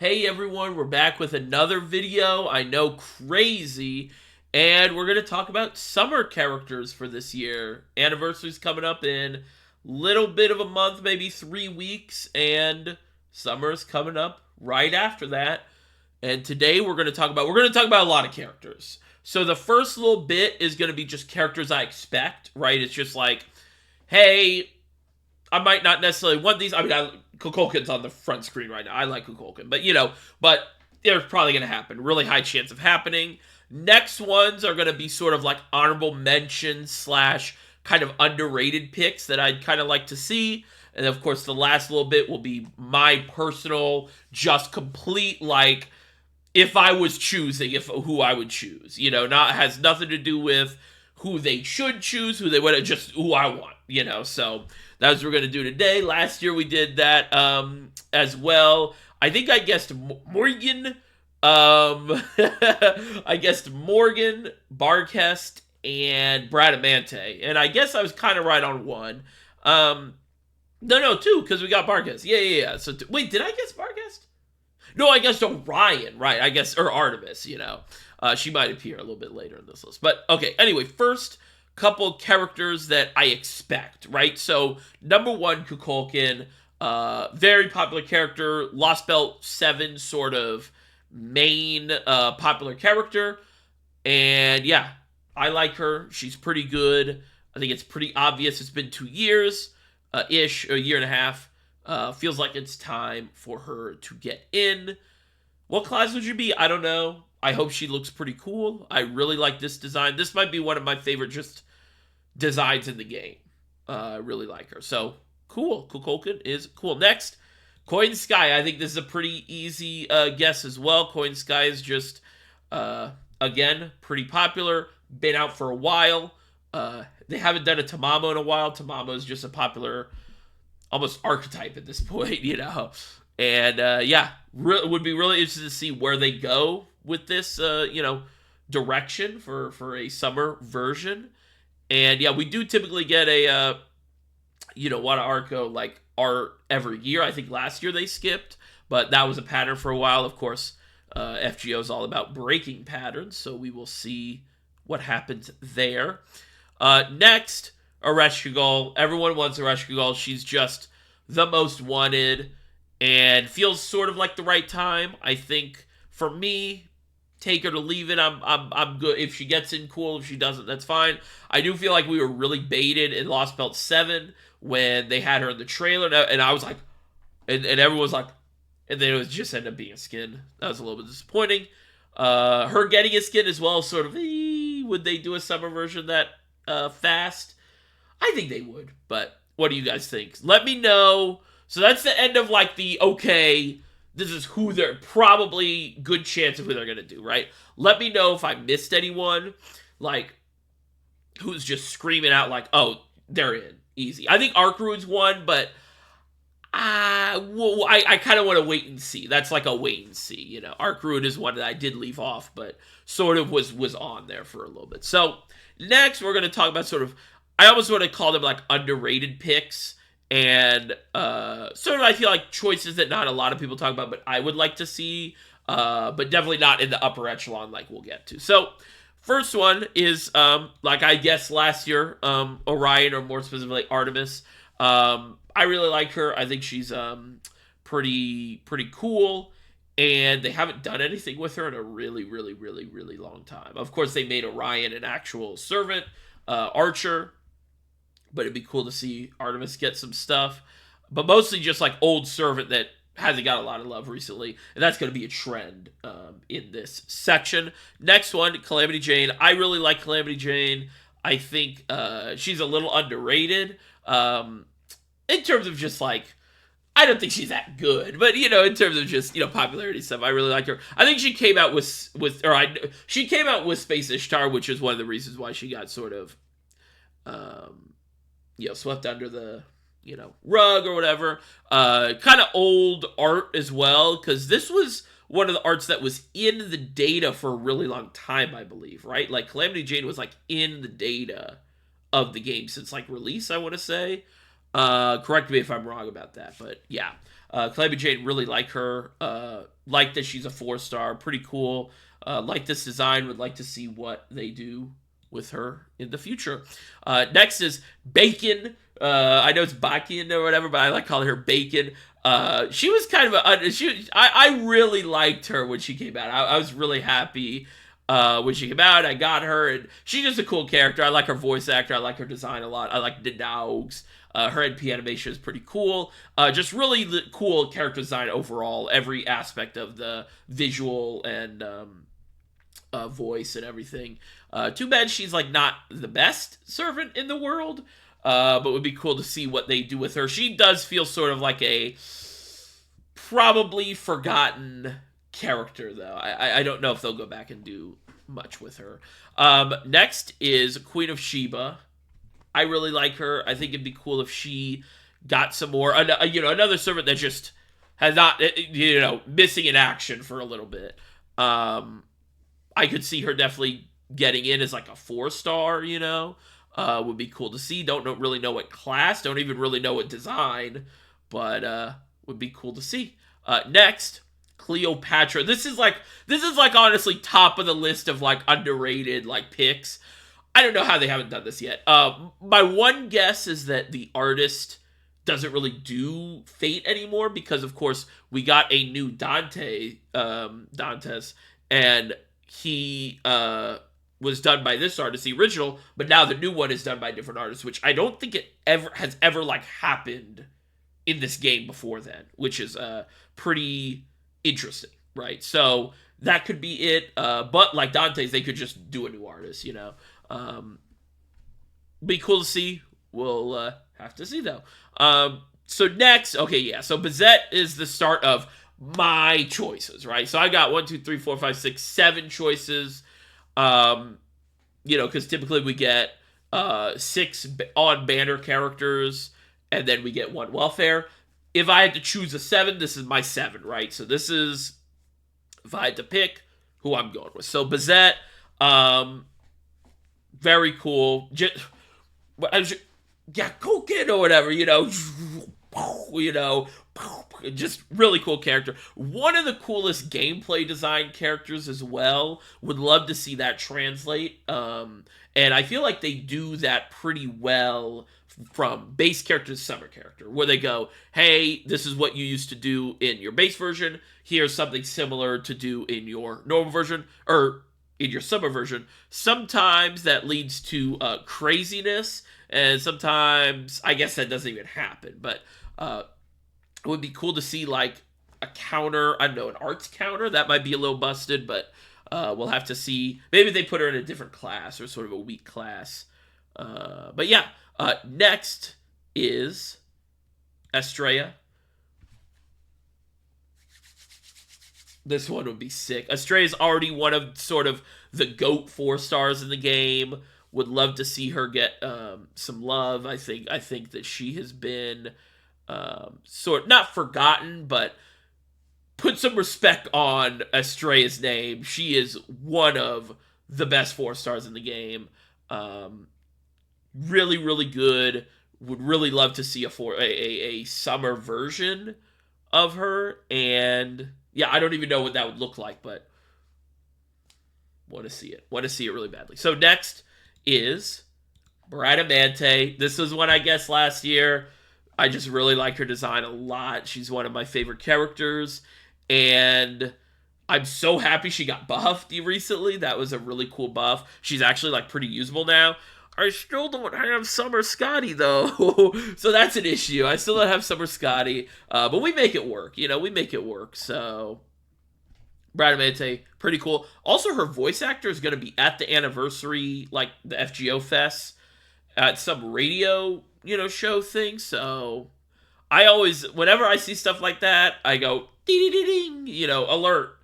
Hey everyone, we're back with another video. I know, crazy. And we're going to talk about summer characters for this year. Anniversary's coming up in little bit of a month, maybe 3 weeks, and summer's coming up right after that. And today we're going to talk about a lot of characters. So the first little bit is going to be just characters I expect, right? It's just like, hey, I might not necessarily want these. I mean, Kukulkan's on the front screen right now. I like Kukulkan, but they're probably going to happen. Really high chance of happening. Next ones are going to be sort of like honorable mentions slash kind of underrated picks that I'd kind of like to see. And of course, the last little bit will be my personal, just complete, like, if I was choosing, who I would choose. Not has nothing to do with who they should choose, who they would, just who I want. So that's what we're going to do today. Last year we did that as well. I think I guessed Morgan. I guessed Morgan, Barkest, and Bradamante. And I guess I was kind of right on one. No, two, because we got Barkest. Yeah. So, wait, did I guess Barkest? No, I guess Orion, right? I guess, or Artemis, she might appear a little bit later in this list. But, okay, anyway, first couple characters that I expect, right? So, number one, Kukulkan, very popular character, Lost Belt 7 sort of main popular character. And, yeah, I like her. She's pretty good. I think it's pretty obvious. It's been 2 years, ish, a year and a half. Feels like it's time for her to get in. What class would you be? I don't know. I hope she looks pretty cool. I really like this design. This might be one of my favorite just designs in the game. I really like her. So, cool. Kukulkan is cool. Next, Coin Sky. I think this is a pretty easy guess as well. Coin Sky is just, again, pretty popular. Been out for a while. They haven't done a Tamamo in a while. Tamamo is just a popular almost archetype at this point, And, would be really interested to see where they go with this, direction for a summer version. And, yeah, we do typically get a, Wada Arco, like, art every year. I think last year they skipped, but that was a pattern for a while. Of course, FGO is all about breaking patterns, so we will see what happens there. Next, Ereshkigal. Everyone wants Ereshkigal. She's just the most wanted and feels sort of like the right time. I think for me, take her to leave it. I'm good. If she gets in, cool. If she doesn't, that's fine. I do feel like we were really baited in Lost Belt 7 when they had her in the trailer, and I was like, and everyone was like, and then it was just ended up being a skin. That was a little bit disappointing. Her getting a skin as well, sort of, would they do a summer version that fast? I think they would, but what do you guys think? Let me know. So that's the end of, like, the, okay, this is who they're probably good chance of who they're going to do, right? Let me know if I missed anyone, like, who's just screaming out, like, oh, they're in. Easy. I think Arcrude's one, but I kind of want to wait and see. That's like a wait and see, Arcrude is one that I did leave off, but sort of was on there for a little bit. So, next, we're going to talk about sort of, I almost want to call them, like, underrated picks, and sort of I feel like choices that not a lot of people talk about, but I would like to see, but definitely not in the upper echelon like we'll get to. So, first one is, like I guess last year, Orion, or more specifically Artemis. I really like her. I think she's pretty cool, and they haven't done anything with her in a really, really, really, really long time. Of course, they made Orion an actual servant, archer, but it'd be cool to see Artemis get some stuff. But mostly just like old servant that hasn't got a lot of love recently, and that's going to be a trend in this section. Next one, Calamity Jane. I really like Calamity Jane. I think she's a little underrated in terms of just, like, I don't think she's that good, but, in terms of just, popularity stuff, I really like her. I think she came out she came out with Space Ishtar, which is one of the reasons why she got sort of, swept under the, rug or whatever. Kind of old art as well, because this was one of the arts that was in the data for a really long time, I believe, right? Like, Calamity Jane was, like, in the data of the game since, like, release, I want to say. Correct me if I'm wrong about that, but yeah. Calamity Jane, really like her. Like that she's a 4-star. Pretty cool. Like this design. Would like to see what they do with her in the future. Next is Bacon. I know it's Bacon or whatever, but I like calling her Bacon. She was kind of I really liked her when she came out. I was really happy when she came out. I got her, and she's just a cool character. I like her voice actor. I like her design a lot. I like the dogs. Her NP animation is pretty cool. Just really cool character design overall. Every aspect of the visual and voice and everything. Too bad she's like not the best servant in the world. But it would be cool to see what they do with her. She does feel sort of like a probably forgotten character, though. I don't know if they'll go back and do much with her. Next is Queen of Sheba. I really like her. I think it'd be cool if she got some more, another servant that just has not, missing in action for a little bit. I could see her definitely getting in as like a 4-star, would be cool to see. Don't really know what class, don't even really know what design, but would be cool to see. Next, Cleopatra. This is like honestly top of the list of like underrated like picks. I don't know how they haven't done this yet. My one guess is that the artist doesn't really do Fate anymore because, of course, we got a new Dantes, and he was done by this artist, the original, but now the new one is done by a different artist, which I don't think it has ever like happened in this game before then, which is pretty interesting, right? So that could be it. But like Dante's, they could just do a new artist, Be cool to see. We'll have to see though. So next, okay, yeah. So Bazette is the start of my choices, right? So I got 1, 2, 3, 4, 5, 6, 7 choices. Because typically we get 6 on banner characters, and then we get 1 welfare. If I had to choose a 7, this is my 7, right? So this is if I had to pick who I'm going with. So Bazette, very cool. Go get or whatever, just really cool character. One of the coolest gameplay design characters as well. Would love to see that translate. And I feel like they do that pretty well from base character to summer character, where they go, hey, this is what you used to do in your base version. Here's something similar to do in your normal version, or in your summer version. Sometimes that leads to craziness, and sometimes I guess that doesn't even happen. But it would be cool to see like a counter, I don't know, an arts counter. That might be a little busted, but we'll have to see. Maybe they put her in a different class or sort of a weak class. But yeah, next is Estrella. This one would be sick. Estrella's already one of sort of the GOAT 4-stars in the game. Would love to see her get some love. I think that she has been not forgotten, but put some respect on Estrella's name. She is one of the best 4-stars in the game. Really, really good. Would really love to see a summer version of her. And yeah, I don't even know what that would look like, but want to see it. Want to see it really badly. So next is Bradamante. This was one I guessed last year. I just really like her design a lot. She's one of my favorite characters, and I'm so happy she got buffed recently. That was a really cool buff. She's actually like pretty usable now. I still don't have Summer Scotty though, so that's an issue. I still don't have Summer Scotty, but we make it work. We make it work. So Bradamante, pretty cool. Also, her voice actor is going to be at the anniversary, like the FGO Fest, at some radio, show thing. So I always, whenever I see stuff like that, I go ding ding ding, alert.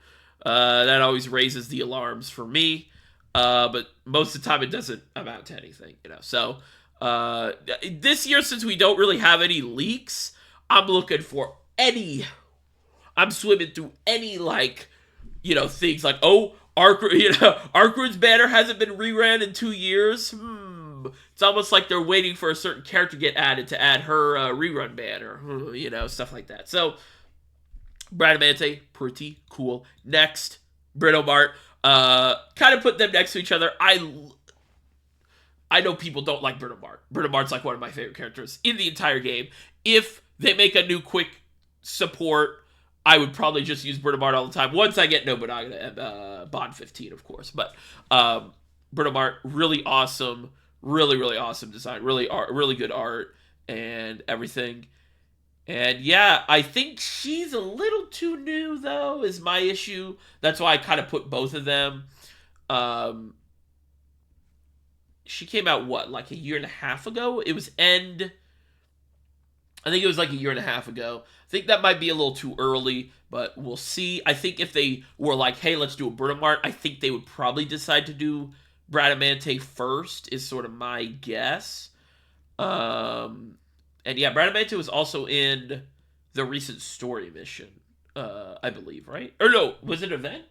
That always raises the alarms for me. But most of the time it doesn't amount to anything, So this year, since we don't really have any leaks, I'm looking for I'm swimming through any things like, Arkrune's banner hasn't been reran in 2 years. It's almost like they're waiting for a certain character to get added to add her rerun banner, stuff like that. So Bradamante, pretty cool. Next, Britomart. Kind of put them next to each other. I know people don't like Britomart. Britomart's like one of my favorite characters in the entire game. If they make a new quick support, I would probably just use Britomart all the time. Once I get Nobunaga and Bond 15, of course. But Britomart, really awesome. Really, really awesome design. Really good art and everything. And yeah, I think she's a little too new, though, is my issue. That's why I kind of put both of them. Um, she came out, what, like a year and a half ago? It was end. I think it was like a year and a half ago. I think that might be a little too early, but we'll see. I think if they were like, hey, let's do a Britomart, I think they would probably decide to do Bradamante first, is sort of my guess. And yeah, Bradamante was also in the recent story mission, I believe, right? Or no, was it an event?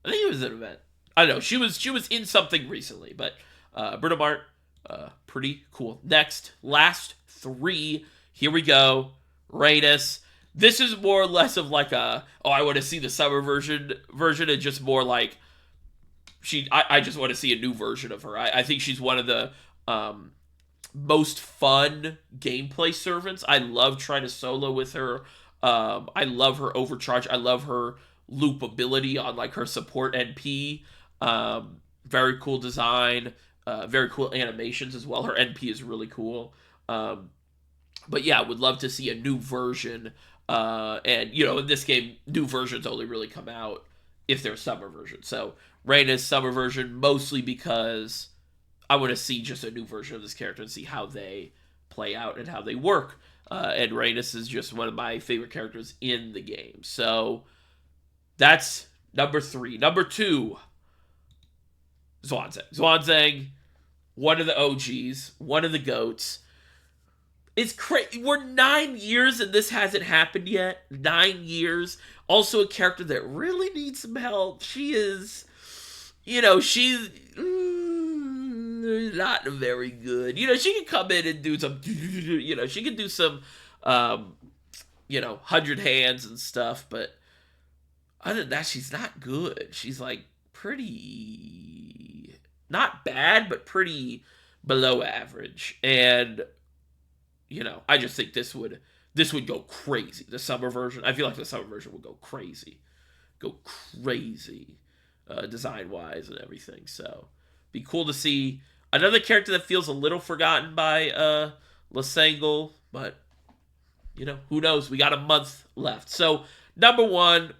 I think it was an event. I don't know. She was in something recently, but Britomart, pretty cool. Next, last three. Here we go. Rhaenys. This is more or less of like a, oh, I want to see the summer version, and just more like I just want to see a new version of her. I think she's one of the most fun gameplay servants. I love trying to solo with her. I love her overcharge. I love her loop ability on like her support NP. Very cool design. Very cool animations as well. Her NP is really cool. But yeah, would love to see a new version. And you know, in this game, new versions only really come out if they're summer versions. So Rhaenys summer version, mostly because I want to see just a new version of this character and see how they play out and how they work. And Rhaenys is just one of my favorite characters in the game. So that's number 3. Number 2, Zhuangzhang. Zhuangzhang, one of the OGs, one of the GOATs. It's crazy. We're 9 years and this hasn't happened yet. 9 years. Also a character that really needs some help. She is, you know, she's not very good. You know, she can come in and do some, you know, she can do some, you know, 100 hands and stuff, but other than that, she's not good. She's like pretty, not bad, but pretty below average. And, you know, I just think this would go crazy. The summer version, I feel like the summer version would go crazy. Design-wise and everything. So, be cool to see another character that feels a little forgotten by Lassangle, but you know, who knows? We got a month left. So, number 1,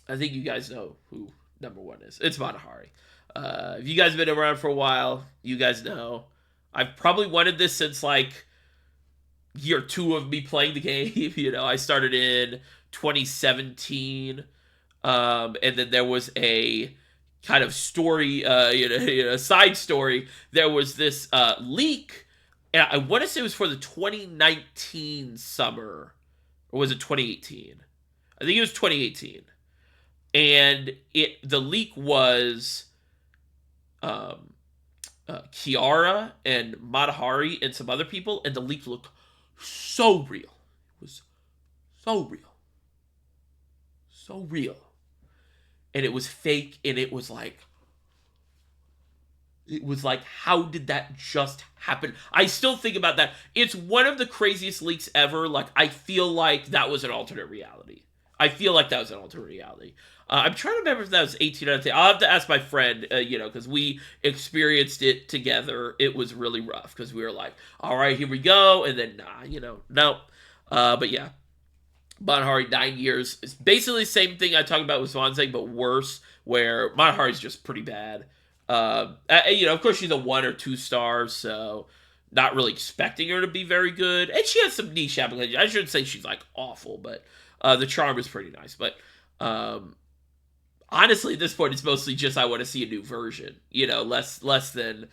I think you guys know who number 1 is. It's Matahari. If you guys have been around for a while, you guys know. I've probably wanted this since like year 2 of me playing the game. You know, I started in 2017. And then there was a kind of story, side story. There was this leak, and I want to say it was for the 2019 summer, or was it 2018? I think it was 2018. And the leak was Kiara and Matahari and some other people, and the leak looked so real. It was so real. So real. And it was fake, and it was like, how did that just happen? I still think about that. It's one of the craziest leaks ever. Like, I feel like that was an alternate reality. I'm trying to remember if that was 18 out of 10. I'll have to ask my friend, you know, because we experienced it together. It was really rough, because we were like, all right, here we go. And then, nah, you know, no. But yeah. Matahari, 9 years. It's basically the same thing I talked about with Zhuangzhang, but worse, where Matahari's just pretty bad. You know, of course, she's a 1 or 2 star, so not really expecting her to be very good. And she has some niche applications. I shouldn't say she's, like, awful, but the charm is pretty nice. But honestly, at this point, it's mostly just I want to see a new version. You know, less than,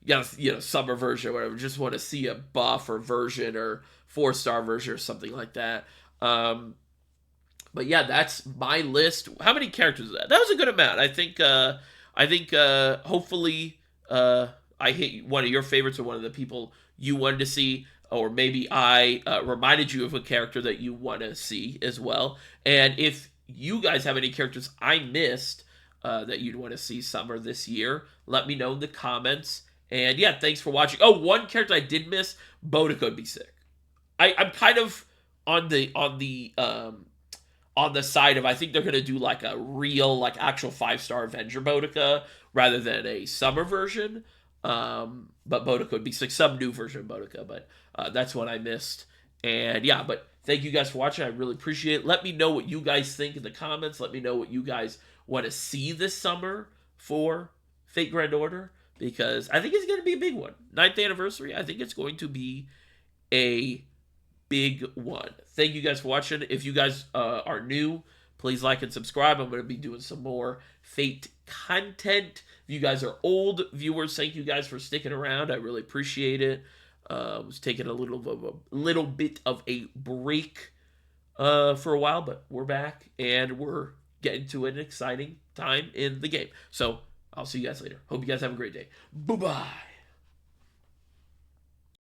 you know, summer version or whatever. Just want to see a buff or version or 4-star version or something like that. But yeah, that's my list. How many characters is that? That was a good amount. I think hopefully I hit one of your favorites or one of the people you wanted to see. or maybe I reminded you of a character that you want to see as well. And if you guys have any characters I missed that you'd want to see summer this year, let me know in the comments. And yeah, thanks for watching. Oh, one character I did miss, Boudica would be sick. I'm kind of on the side of, I think they're gonna do like a real, like actual 5-star Avenger Boudica rather than a summer version. But Boudica would be like some new version of Boudica, but that's what I missed. And yeah, but thank you guys for watching. I really appreciate it. Let me know what you guys think in the comments. Let me know what you guys want to see this summer for Fate Grand Order, because I think it's going to be a big one. 9th anniversary, I think it's going to be a big one. Thank you guys for watching. If you guys are new, please like and subscribe. I'm going to be doing some more Fate content. If you guys are old viewers, thank you guys for sticking around. I really appreciate it. Was taking a little bit of a break for a while, but we're back and we're getting to an exciting time in the game. So I'll see you guys later. Hope you guys have a great day. Bye-bye.